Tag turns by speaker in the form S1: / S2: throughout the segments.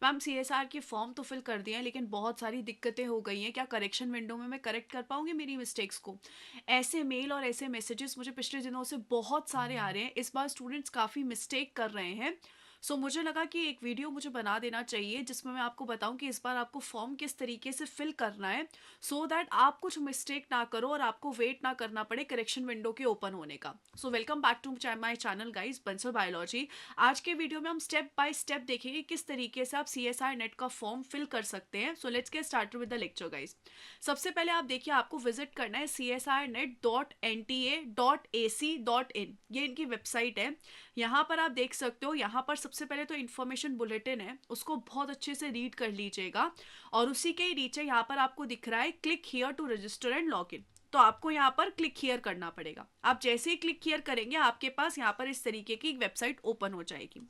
S1: Ma'am CSR के form तो fill कर दिए हैं, लेकिन बहुत सारी दिक्कतें हो गई हैं, क्या करेक्शन विंडो में मैं करेक्ट कर पाऊंगी मेरी मिस्टेक्स को? ऐसे मेल और ऐसे मैसेजेस मुझे पिछले दिनों से बहुत सारे आ रहे हैं। इस बार स्टूडेंट्स काफ़ी मिस्टेक कर रहे हैं। सो मुझे लगा कि एक वीडियो मुझे बना देना चाहिए जिसमें मैं आपको बताऊं कि इस बार आपको फॉर्म किस तरीके से फिल करना है, सो दैट आप कुछ मिस्टेक ना करो और आपको वेट ना करना पड़े करेक्शन विंडो के ओपन होने का। So welcome back to my channel guys, Bansal biology. आज के वीडियो में हम स्टेप बाय स्टेप देखेंगे किस तरीके से आप सीएसआर नेट का फॉर्म फिल कर सकते हैं। So let's get started with the lecture guys. सबसे पहले आप देखिए, आपको विजिट करना है csrnet.nta.ac.in, ये इनकी वेबसाइट है। यहाँ पर आप देख सकते हो, यहाँ पर सबसे पहले तो इन्फॉर्मेशन बुलेटिन है, उसको बहुत अच्छे से रीड कर लीजिएगा। और उसी के ही नीचे यहाँ पर आपको दिख रहा है click here to register and log in, तो आपको यहाँ पर क्लिक हियर करना पड़ेगा। आप जैसे ही क्लिक हियर करेंगे आपके पास यहाँ पर इस तरीके की वेबसाइट ओपन हो जाएगी।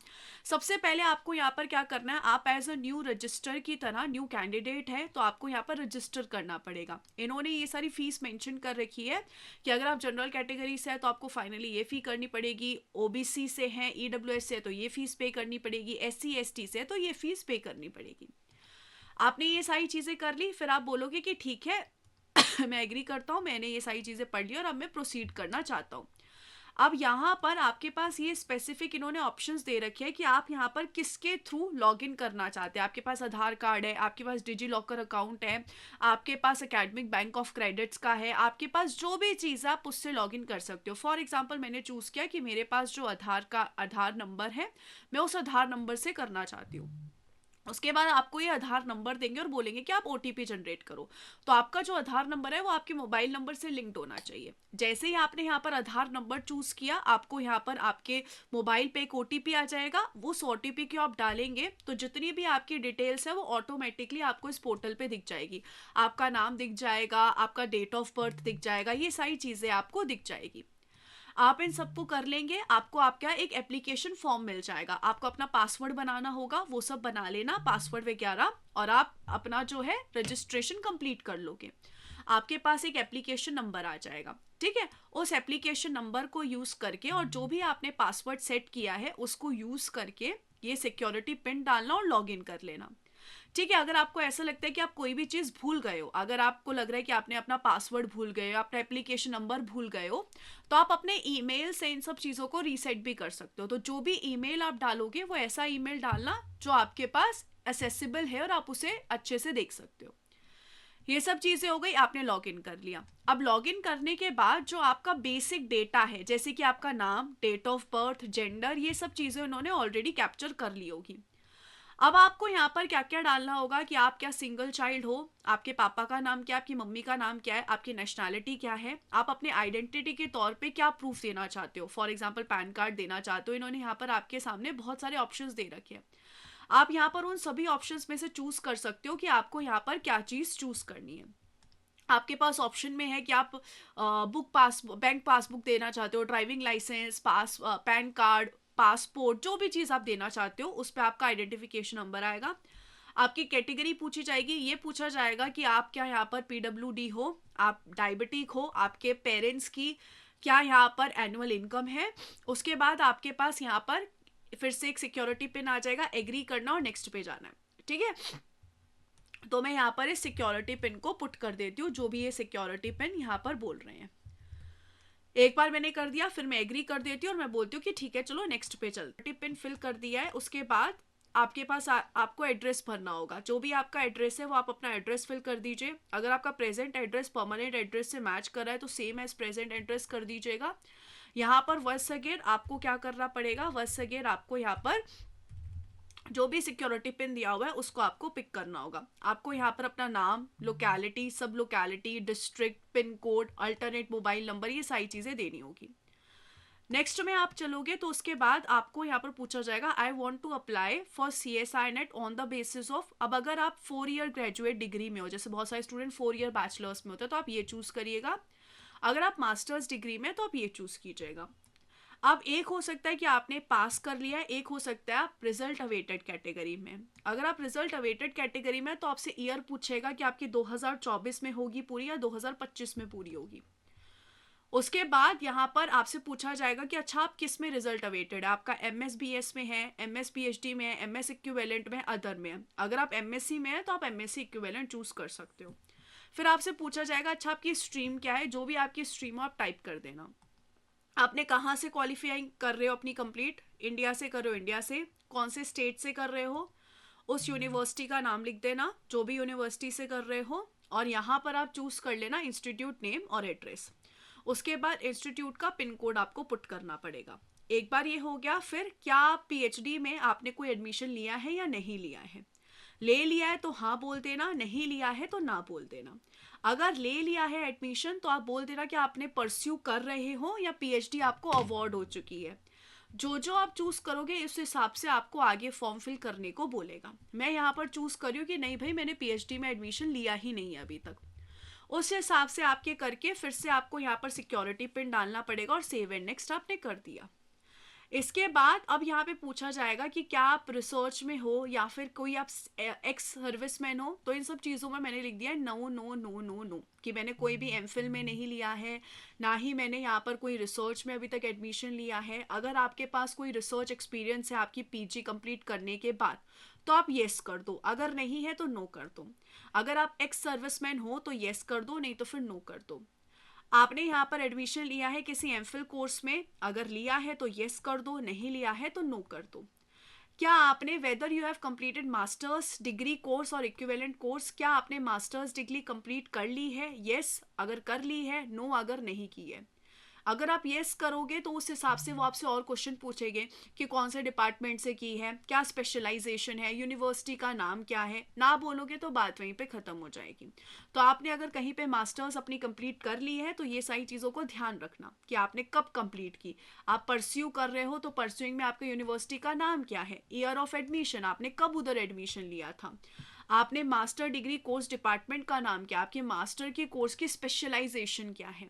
S1: सबसे पहले आपको यहाँ पर क्या करना है, आप एज अ न्यू रजिस्टर की तरह, न्यू कैंडिडेट है तो आपको यहाँ पर रजिस्टर करना पड़ेगा। इन्होंने ये सारी फीस मेंशन कर रखी है कि अगर आप जनरल कैटेगरी से है तो आपको फाइनली ये फी करनी पड़ेगी, ओबीसी से है, ईडब्ल्यूएस से है तो ये फीस पे करनी पड़ेगी, एससी एसटी से है तो ये फीस पे करनी पड़ेगी। आपने ये सारी चीज़ें कर ली, फिर आप बोलोगे कि ठीक है मैं एग्री करता हूँ, मैंने ये सारी चीज़ें पढ़ ली और अब मैं प्रोसीड करना चाहता हूँ। अब यहाँ पर आपके पास ये स्पेसिफिक इन्होंने ऑप्शंस दे रखे हैं कि आप यहाँ पर किसके थ्रू लॉगिन करना चाहते हैं। आपके पास आधार कार्ड है, आपके पास डिजी लॉकर अकाउंट है, आपके पास एकेडमिक बैंक ऑफ क्रेडिट्स का है, आपके पास जो भी चीज़ है आप उससे लॉगिन कर सकते हो। फॉर एग्जाम्पल मैंने चूज़ किया कि मेरे पास जो आधार नंबर है, मैं उस आधार नंबर से करना चाहती हूँ। उसके बाद आपको ये आधार नंबर देंगे और बोलेंगे कि आप ओटीपी जनरेट करो। तो आपका जो आधार नंबर है वो आपके मोबाइल नंबर से लिंक्ड होना चाहिए। जैसे ही आपने यहाँ पर आधार नंबर चूज किया, आपको यहाँ पर आपके मोबाइल पे एक ओटीपी आ जाएगा। उस ओटीपी को आप डालेंगे तो जितनी भी आपकी डिटेल्स है वो ऑटोमेटिकली आपको इस पोर्टल पे दिख जाएगी। आपका नाम दिख जाएगा, आपका डेट ऑफ बर्थ दिख जाएगा, ये सारी चीज़ें आपको दिख जाएगी। आप इन सबको कर लेंगे, आपको आपका एक एप्लीकेशन फॉर्म मिल जाएगा। आपको अपना पासवर्ड बनाना होगा, वो सब बना लेना, पासवर्ड वगैरह, और आप अपना जो है रजिस्ट्रेशन कंप्लीट कर लोगे। आपके पास एक एप्लीकेशन नंबर आ जाएगा, ठीक है। उस एप्लीकेशन नंबर को यूज करके और जो भी आपने पासवर्ड सेट किया है उसको यूज करके ये सिक्योरिटी पिन डालना और लॉग इन कर लेना। ठीक है। अगर आपको ऐसा लगता है कि आप कोई भी चीज़ भूल गए हो, अगर आपको लग रहा है कि आपने अपना पासवर्ड भूल गए हो, अपना एप्लीकेशन नंबर भूल गए हो, तो आप अपने ईमेल से इन सब चीज़ों को रीसेट भी कर सकते हो। तो जो भी ईमेल आप डालोगे वो ऐसा ईमेल डालना जो आपके पास एसेसिबल है और आप उसे अच्छे से देख सकते हो। ये सब चीज़ें हो गई, आपने लॉगिन कर लिया। अब लॉगिन करने के बाद जो आपका बेसिक डेटा है, जैसे कि आपका नाम, डेट ऑफ बर्थ, जेंडर, ये सब चीज़ें उन्होंने ऑलरेडी कैप्चर कर ली होगी। अब आपको यहाँ पर क्या क्या डालना होगा कि आप क्या सिंगल चाइल्ड हो, आपके पापा का नाम क्या है, आपकी मम्मी का नाम क्या है, आपकी नेशनैलिटी क्या है, आप अपने आइडेंटिटी के तौर पे क्या प्रूफ देना चाहते हो। फॉर एग्जांपल पैन कार्ड देना चाहते हो, इन्होंने यहाँ पर आपके सामने बहुत सारे ऑप्शंस दे रखे हैं। आप यहाँ पर उन सभी ऑप्शंस में से चूज कर सकते हो कि आपको यहाँ पर क्या चीज़ चूज करनी है। आपके पास ऑप्शन में है कि आप बैंक पासबुक देना चाहते हो, driving licence, PAN card, passport, जो भी चीज़ आप देना चाहते हो उस पर आपका आइडेंटिफिकेशन नंबर आएगा। आपकी कैटेगरी पूछी जाएगी, ये पूछा जाएगा कि आप क्या यहाँ पर पीडब्ल्यूडी हो, आप डायबिटिक हो, आपके पेरेंट्स की क्या यहाँ पर एनुअल इनकम है। उसके बाद आपके पास यहाँ पर फिर से एक सिक्योरिटी पिन आ जाएगा, एग्री करना और नेक्स्ट पे जाना है, ठीक है। तो मैं यहाँ पर इस सिक्योरिटी पिन को पुट कर देती हूँ, जो भी ये सिक्योरिटी पिन यहाँ पर बोल रहे हैं। एक बार मैंने कर दिया, फिर मैं एग्री कर देती हूँ और मैं बोलती हूँ कि ठीक है चलो नेक्स्ट पे चलते। पिन फिल कर दिया है, उसके बाद आपके पास आपको एड्रेस भरना होगा। जो भी आपका एड्रेस है वो आप अपना एड्रेस फिल कर दीजिए। अगर आपका प्रेजेंट एड्रेस परमानेंट एड्रेस से मैच कर रहा है तो सेम एज प्रेजेंट एड्रेस कर दीजिएगा। यहाँ पर वंस अगेन आपको क्या करना पड़ेगा, वंस अगेन आपको यहाँ पर जो भी सिक्योरिटी पिन दिया हुआ है उसको आपको पिक करना होगा। आपको यहाँ पर अपना नाम, लोकेलिटी, सब locality, district, pin code, alternate mobile number, ये सारी चीज़ें देनी होगी। नेक्स्ट में आप चलोगे तो उसके बाद आपको यहाँ पर पूछा जाएगा I want to apply for CSI net on the basis of. अब अगर आप 4 ईयर ग्रेजुएट डिग्री में हो, जैसे बहुत सारे स्टूडेंट 4 ईयर बैचलर्स में होते हैं, तो आप ये चूज़ करिएगा। अगर आप मास्टर्स डिग्री में तो आप ये चूज़ कीजिएगा। अब एक हो सकता है कि आपने पास कर लिया है, एक हो सकता है आप रिजल्ट अवेटेड कैटेगरी में। अगर आप रिजल्ट अवेटेड कैटेगरी में तो आपसे ईयर पूछेगा कि आपकी 2024 में होगी पूरी या 2025 में पूरी होगी। उसके बाद यहाँ पर आपसे पूछा जाएगा कि अच्छा आप किस में रिजल्ट अवेटेड है, आपका एमएस बीएस में है, एमएस पीएचडी में है, एमएस इक्विवेलेंट में है, अदर में है। अगर आप एमएससी में है तो आप एमएससी इक्विवेलेंट चूज कर सकते हो। फिर आपसे पूछा जाएगा अच्छा आपकी स्ट्रीम क्या है, जो भी आपकी स्ट्रीम हो आप टाइप कर देना। आपने कहाँ से क्वालिफाइंग कर रहे हो अपनी कंप्लीट, इंडिया से कर रहे हो इंडिया से, कौन से स्टेट से कर रहे हो, उस यूनिवर्सिटी का नाम लिख देना जो भी यूनिवर्सिटी से कर रहे हो, और यहाँ पर आप चूज कर लेना इंस्टीट्यूट नेम और एड्रेस। उसके बाद इंस्टीट्यूट का पिन कोड आपको पुट करना पड़ेगा। एक बार ये हो गया, फिर क्या पीएचडी में आपने कोई एडमिशन लिया है या नहीं लिया है। ले लिया है तो हाँ बोल देना, नहीं लिया है तो ना बोल देना। अगर ले लिया है एडमिशन तो आप बोल देना कि आपने परस्यू कर रहे हो या पीएचडी आपको अवार्ड हो चुकी है। जो जो आप चूज करोगे उस हिसाब से आपको आगे फॉर्म फिल करने को बोलेगा। मैं यहाँ पर चूज करी हूँ कि नहीं भाई मैंने पीएचडी में एडमिशन लिया ही नहीं है अभी तक। उस हिसाब से आपके करके फिर से आपको यहाँ पर सिक्योरिटी पिन डालना पड़ेगा और सेव एंड नेक्स्ट आपने कर दिया। इसके बाद अब यहाँ पे पूछा जाएगा कि क्या आप रिसर्च में हो या फिर कोई आप एक्स सर्विसमैन हो। तो इन सब चीज़ों में मैंने लिख दिया है no no no no no, कि मैंने कोई भी एमफिल में नहीं लिया है, ना ही मैंने यहाँ पर कोई रिसर्च में अभी तक एडमिशन लिया है। अगर आपके पास कोई रिसर्च एक्सपीरियंस है आपकी पीजी कंप्लीट करने के बाद तो आप येस कर दो, अगर नहीं है तो नो कर दो। अगर आप एक्स सर्विसमैन हो तो येस कर दो, नहीं तो फिर नो कर दो। आपने यहाँ पर एडमिशन लिया है किसी एमफिल कोर्स में, अगर लिया है तो येस कर दो, नहीं लिया है तो नो कर दो। क्या आपने whether you have completed masters degree course और इक्विवेलेंट कोर्स, क्या आपने मास्टर्स डिग्री कंप्लीट कर ली है, येस अगर कर ली है, नो अगर नहीं की है। अगर आप येस करोगे तो उस हिसाब से वो आपसे और क्वेश्चन पूछेंगे कि कौन से डिपार्टमेंट से की है, क्या स्पेशलाइजेशन है, यूनिवर्सिटी का नाम क्या है। ना बोलोगे तो बात वहीं पे ख़त्म हो जाएगी। तो आपने अगर कहीं पे मास्टर्स अपनी कंप्लीट कर ली है तो ये सारी चीज़ों को ध्यान रखना कि आपने कब कंप्लीट की। आप परस्यू कर रहे हो तो परस्यूइंग में आपके यूनिवर्सिटी का नाम क्या है, ईयर ऑफ एडमिशन आपने कब उधर एडमिशन लिया था, आपने मास्टर डिग्री कोर्स डिपार्टमेंट का नाम क्या, आपके मास्टर के कोर्स की स्पेशलाइजेशन क्या है।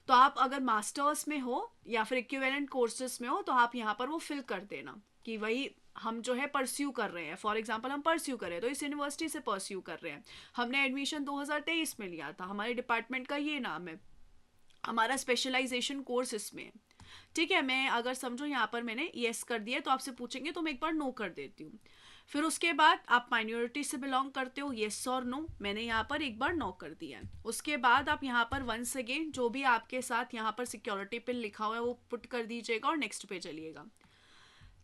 S1: तो आप अगर मास्टर्स में हो या फिर इक्विवेलेंट कोर्सेज में हो तो आप यहाँ पर वो फिल कर देना कि वही हम जो है परस्यू कर रहे हैं। फॉर एग्जांपल हम परस्यू कर रहे हैं तो इस यूनिवर्सिटी से परस्यू कर रहे हैं, हमने एडमिशन 2023 में लिया था, हमारे डिपार्टमेंट का ये नाम है, हमारा स्पेशलाइजेशन कोर्स इसमें है। ठीक है, मैं अगर समझो यहाँ पर मैंने येस कर दिया तो आपसे पूछेंगे तो मैं एक बार नो कर देती हूँ। फिर उसके बाद आप माइनॉरिटी से बिलोंग करते हो, येस और नो, मैंने यहाँ पर एक बार नो कर दिया है। उसके बाद आप यहाँ पर वंस अगेन जो भी आपके साथ यहाँ पर सिक्योरिटी पिन लिखा हुआ है वो पुट कर दीजिएगा और नेक्स्ट पे चलिएगा।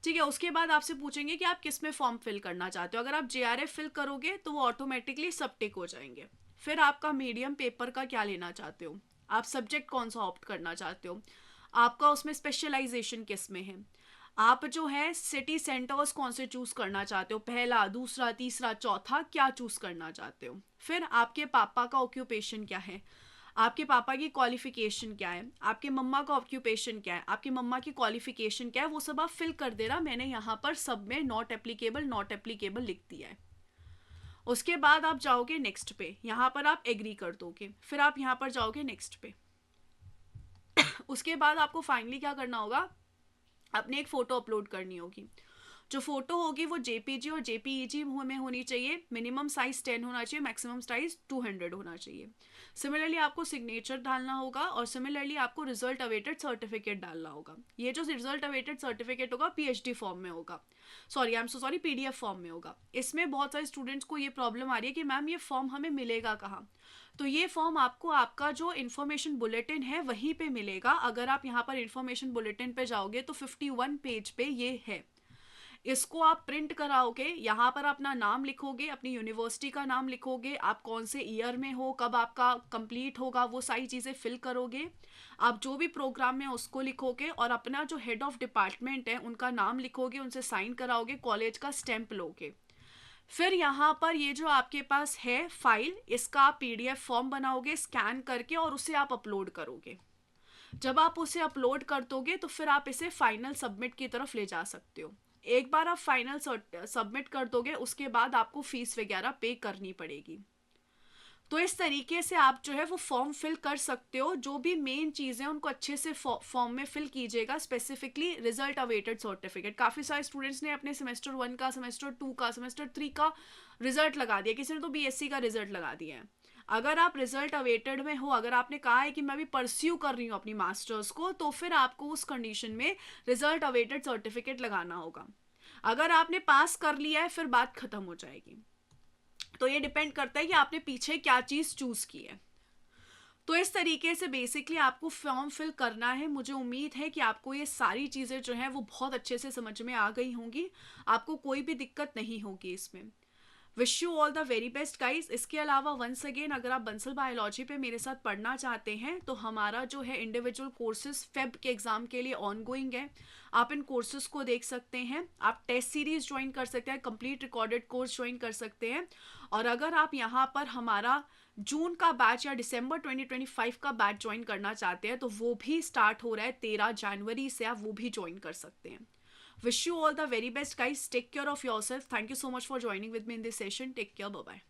S1: ठीक है, उसके बाद आपसे पूछेंगे कि आप किस में फॉर्म फिल करना चाहते हो। अगर आप जेआरएफ फिल करोगे तो वो ऑटोमेटिकली सब टिक हो जाएंगे। फिर आपका मीडियम पेपर का क्या लेना चाहते हो, आप सब्जेक्ट कौन सा ऑप्ट करना चाहते हो, आपका उसमें स्पेशलाइजेशन किस में है, आप जो है सिटी सेंटर्स कौन से चूज करना चाहते हो, पहला दूसरा तीसरा चौथा क्या चूज करना चाहते हो। फिर आपके पापा का ऑक्यूपेशन क्या है, आपके पापा की क्वालिफिकेशन क्या है, आपके मम्मा का ऑक्यूपेशन क्या है, आपकी मम्मा की क्वालिफिकेशन क्या है, वो सब आप फिल कर देना। मैंने यहाँ पर सब में नॉट एप्लीकेबल लिख दिया है। उसके बाद आप जाओगे नेक्स्ट पे, यहाँ पर आप एग्री कर दोगे, फिर आप यहाँ पर जाओगे नेक्स्ट पे। उसके बाद आपको फाइनली क्या करना होगा, अपनी एक फ़ोटो अपलोड करनी होगी। जो फोटो होगी वो जेपीजी और जेपीईजी में होनी चाहिए। मिनिमम साइज 10 होना चाहिए, मैक्सिमम साइज 200 होना चाहिए। सिमिलरली आपको सिग्नेचर डालना होगा और सिमिलरली आपको रिजल्ट अवेटेड सर्टिफिकेट डालना होगा। ये जो रिजल्ट अवेटेड सर्टिफिकेट होगा पीएचडी फॉर्म में होगा, sorry I am so sorry PDF form में होगा। इसमें बहुत सारे स्टूडेंट्स को ये प्रॉब्लम आ रही है कि मैम ये फॉर्म हमें मिलेगा कहाँ। तो ये फॉर्म आपको आपका जो इन्फॉर्मेशन बुलेटिन है वहीं पे मिलेगा। अगर आप यहाँ पर इन्फॉर्मेशन बुलेटिन पे जाओगे तो 51 पेज पे ये है। इसको आप प्रिंट कराओगे, यहाँ पर अपना नाम लिखोगे, अपनी यूनिवर्सिटी का नाम लिखोगे, आप कौन से ईयर में हो, कब आपका कंप्लीट होगा, वो सारी चीज़ें फिल करोगे। आप जो भी प्रोग्राम में उसको लिखोगे और अपना जो हेड ऑफ डिपार्टमेंट है उनका नाम लिखोगे, उनसे साइन कराओगे, कॉलेज का स्टैंप लोगे। फिर यहाँ पर ये जो आपके पास है फाइल, इसका आप पीडीएफ फॉर्म बनाओगे स्कैन करके और उसे आप अपलोड करोगे। जब आप उसे अपलोड कर दोगे तो फिर आप इसे फाइनल सबमिट की तरफ ले जा सकते हो। एक बार आप फाइनल सबमिट कर दोगे उसके बाद आपको फीस वगैरह पे करनी पड़ेगी। तो इस तरीके से आप जो है वो फॉर्म फिल कर सकते हो। जो भी मेन चीज़ें उनको अच्छे से फॉर्म में फिल कीजिएगा। स्पेसिफिकली रिजल्ट अवेटेड सर्टिफिकेट, काफ़ी सारे स्टूडेंट्स ने अपने सेमेस्टर 1 का, सेमेस्टर 2 का, सेमेस्टर 3 का रिजल्ट लगा दिया, किसी ने तो बीएससी का रिजल्ट लगा दिया है। अगर आप रिजल्ट अवेटेड में हो, अगर आपने कहा है कि मैं भी परस्यू कर रही हूँ अपनी मास्टर्स को, तो फिर आपको उस कंडीशन में रिजल्ट अवेटेड सर्टिफिकेट लगाना होगा। अगर आपने पास कर लिया है फिर बात खत्म हो जाएगी। तो ये डिपेंड करता है कि आपने पीछे क्या चीज़ चूज़ की है। तो इस तरीके से बेसिकली आपको फॉर्म फिल करना है। मुझे उम्मीद है कि आपको ये सारी चीज़ें जो हैं वो बहुत अच्छे से समझ में आ गई होंगी, आपको कोई भी दिक्कत नहीं होगी इसमें। Wish you all the very best guys. इसके अलावा वंस अगेन अगर आप बंसल बायोलॉजी पे मेरे साथ पढ़ना चाहते हैं तो हमारा जो है इंडिविजुअल कोर्सेज फेब के एग्जाम के लिए ऑन गोइंग है। आप इन कोर्सेज को देख सकते हैं, आप टेस्ट सीरीज ज्वाइन कर सकते हैं, कंप्लीट रिकॉर्डेड कोर्स ज्वाइन कर सकते हैं। और अगर आप यहाँ पर हमारा जून का बैच या दिसंबर 2025 का बैच ज्वाइन करना चाहते हैं तो वो भी स्टार्ट हो रहा है 13 जनवरी से, आप वो भी ज्वाइन कर सकते हैं। Wish you all the very best, guys. Take care of yourself. Thank you so much for joining with me in this session. Take care. Bye bye.